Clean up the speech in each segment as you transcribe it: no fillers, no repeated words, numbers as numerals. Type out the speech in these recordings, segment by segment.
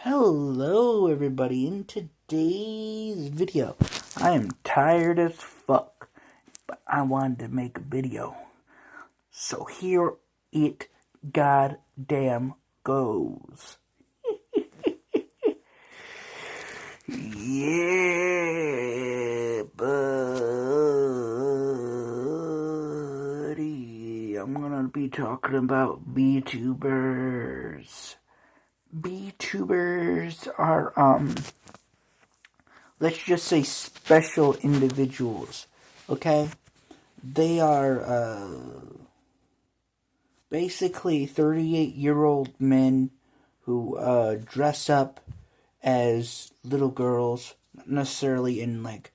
Hello everybody, in today's video, I am tired as fuck, but I wanted to make a video. So here it goddamn goes. Yeah, buddy. I'm gonna be talking about Vtubers. Vtubers are, let's just say special individuals, okay? They are, basically 38-year-old men who, dress up as little girls, not necessarily in, like,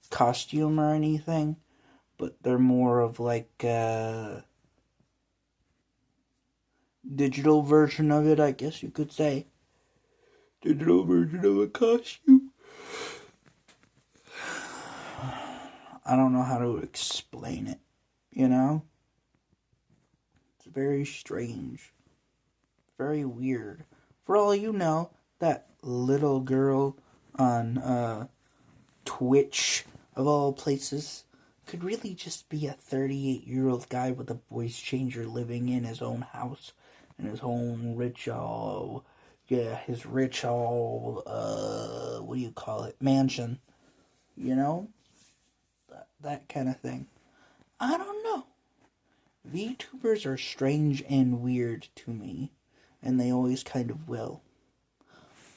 costume or anything, but they're more of, like, digital version of it, I guess you could say. Digital version of a costume. I don't know how to explain it, you know? It's very strange. Very weird. For all you know, that little girl on Twitch, of all places, could really just be a 38-year-old guy with a voice changer living in his own house, in his own rich what do you call it, mansion, you know? That kind of thing. I don't know. VTubers are strange and weird to me, and they always kind of will.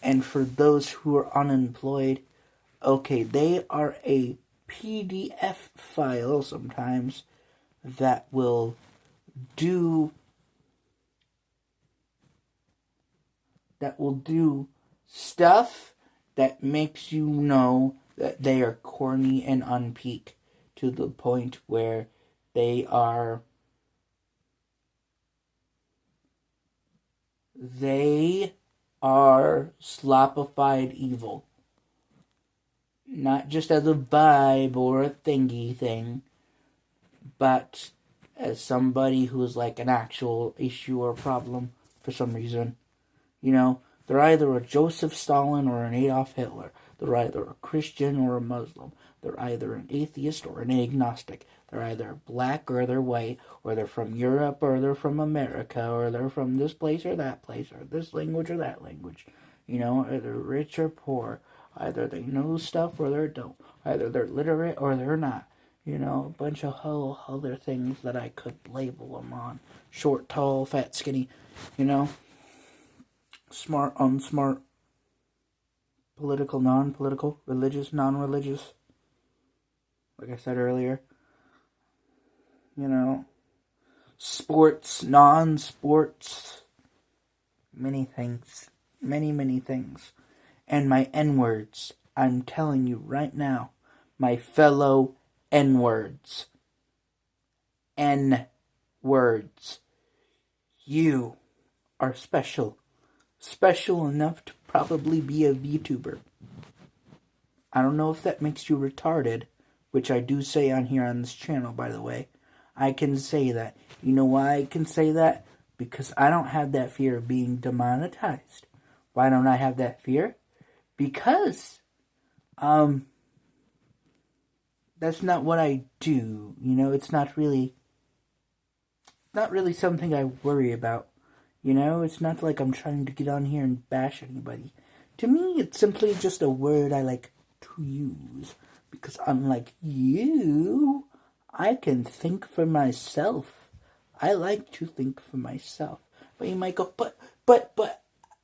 And for those who are unemployed, okay, they are a PDF file sometimes that will do stuff that makes you know that they are corny and unpeak, to the point where they are slopified evil. Not just as a vibe or a thingy thing, but as somebody who's like an actual issue or problem for some reason. You know, they're either a Joseph Stalin or an Adolf Hitler. They're either a Christian or a Muslim. They're either an atheist or an agnostic. They're either black or they're white, or they're from Europe or they're from America, or they're from this place or that place, or this language or that language. You know, either rich or poor. Either they know stuff or they don't. Either they're literate or they're not. You know, a bunch of whole other things that I could label them on. Short, tall, fat, skinny, you know. Smart, unsmart. Political, non-political. Religious, non-religious. Like I said earlier. You know. Sports, non-sports. Many things. Many, many things. And my N-words. I'm telling you right now. My fellow N-words. N-words. You are special. Special enough to probably be a VTuber. I don't know if that makes you retarded, which I do say on here on this channel, by the way. I can say that. You know why I can say that? Because I don't have that fear of being demonetized. Why don't I have that fear? Because, that's not what I do. You know, it's not really something I worry about. You know, it's not like I'm trying to get on here and bash anybody. To me, it's simply just a word I like to use. Because unlike you, I can think for myself. I like to think for myself. But you might go, but,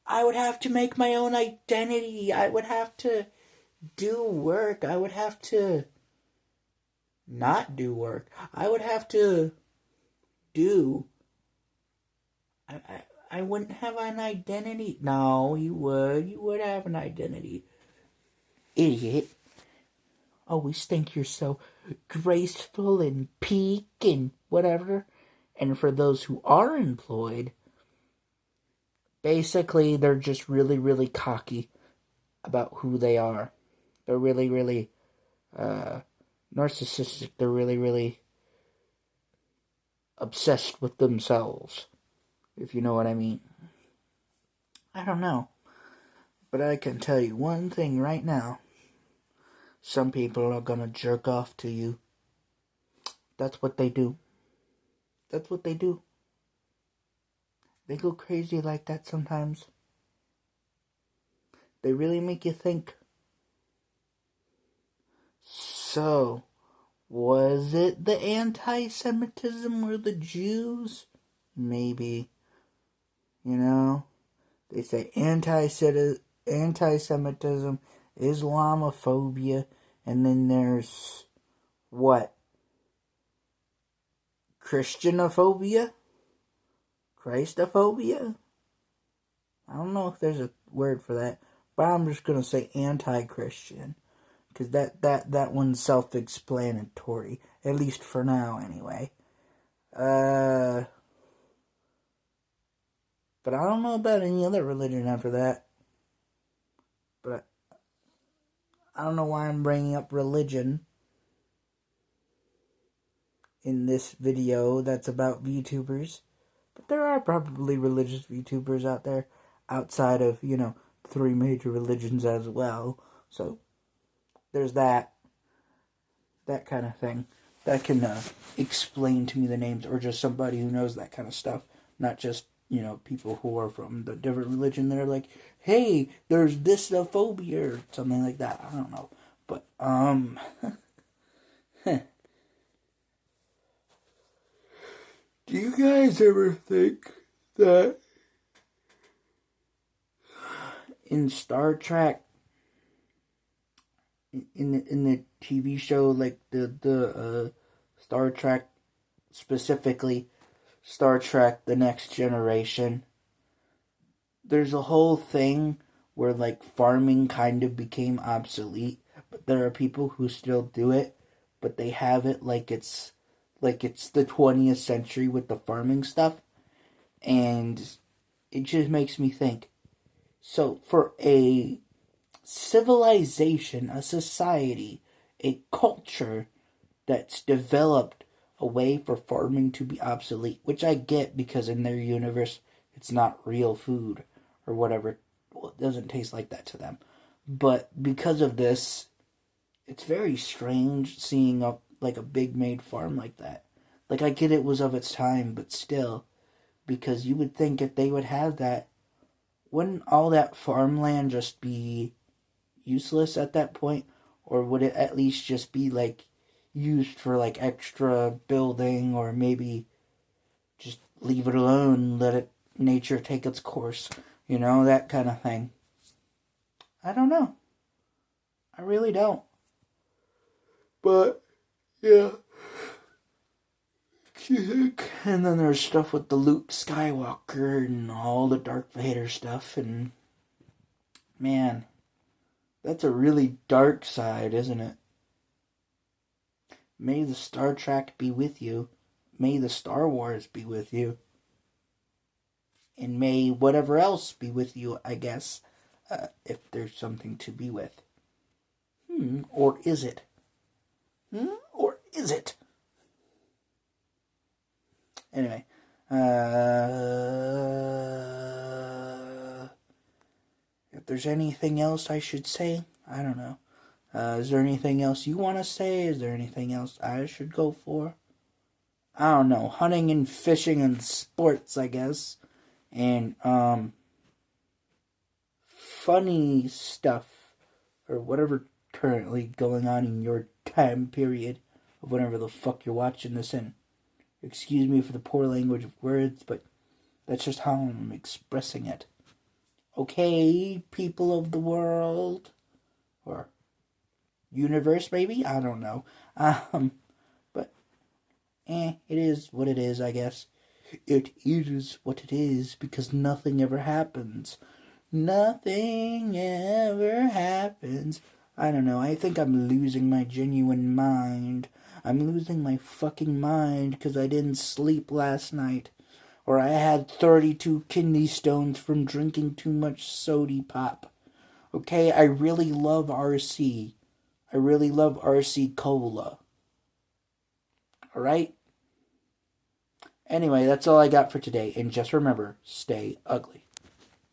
I would have to make my own identity. I would have to do work. I would have to not do work. I would have to do... I wouldn't have an identity. No, you would. You would have an identity. Idiot. Always think you're so graceful and peak and whatever. And for those who are employed, basically they're just really, really cocky about who they are. They're really, really narcissistic. They're really, really obsessed with themselves, if you know what I mean. I don't know. But I can tell you one thing right now. Some people are gonna jerk off to you. That's what they do. That's what they do. They go crazy like that sometimes. They really make you think. So, was it the anti-Semitism or the Jews? Maybe. You know? They say anti-Semitism, Islamophobia, and then there's what? Christianophobia? Christophobia? I don't know if there's a word for that, but I'm just going to say anti-Christian, because that one's self-explanatory, at least for now anyway. But I don't know about any other religion after that. But I don't know why I'm bringing up religion in this video that's about VTubers. But there are probably religious VTubers out there outside of, 3 major religions as well. So there's that kind of thing. That can explain to me the names, or just somebody who knows that kind of stuff. Not just, people who are from the different religion that are like, hey, there's this phobia or something like that. I don't know. But, do you guys ever think that in Star Trek, in the TV show, like the Star Trek, specifically Star Trek The Next Generation, there's a whole thing where like farming kind of became obsolete, but there are people who still do it, but they have it like it's the 20th century with the farming stuff, and it just makes me think. So for a civilization, a society, a culture that's developed a way for farming to be obsolete, which I get because in their universe it's not real food or whatever. Well, it doesn't taste like that to them. But because of this, it's very strange seeing a big made farm like that. Like, I get it was of its time, but still, because you would think if they would have that, wouldn't all that farmland just be useless at that point? Or would it at least just be used for extra building, or maybe just leave it alone, let nature take its course, that kind of thing. I don't know. I really don't. But yeah. And then there's stuff with the Luke Skywalker and all the Darth Vader stuff, and man, that's a really dark side, isn't it? May the Star Trek be with you. May the Star Wars be with you. And may whatever else be with you, I guess, if there's something to be with. Or is it? Or is it? Anyway, if there's anything else I should say, I don't know. Is there anything else you want to say? Is there anything else I should go for? I don't know. Hunting and fishing and sports, I guess. And, funny stuff, or whatever currently going on in your time period of whatever the fuck you're watching this in. Excuse me for the poor language of words, but that's just how I'm expressing it. Okay, people of the world? Or universe, maybe? I don't know. But, it is what it is, I guess. It is what it is, because nothing ever happens. Nothing ever happens. I don't know, I think I'm losing my genuine mind. I'm losing my fucking mind because I didn't sleep last night. Or I had 32 kidney stones from drinking too much sody pop. Okay, I really love RC. I really love RC Cola. Alright? Anyway, that's all I got for today. And just remember, stay ugly.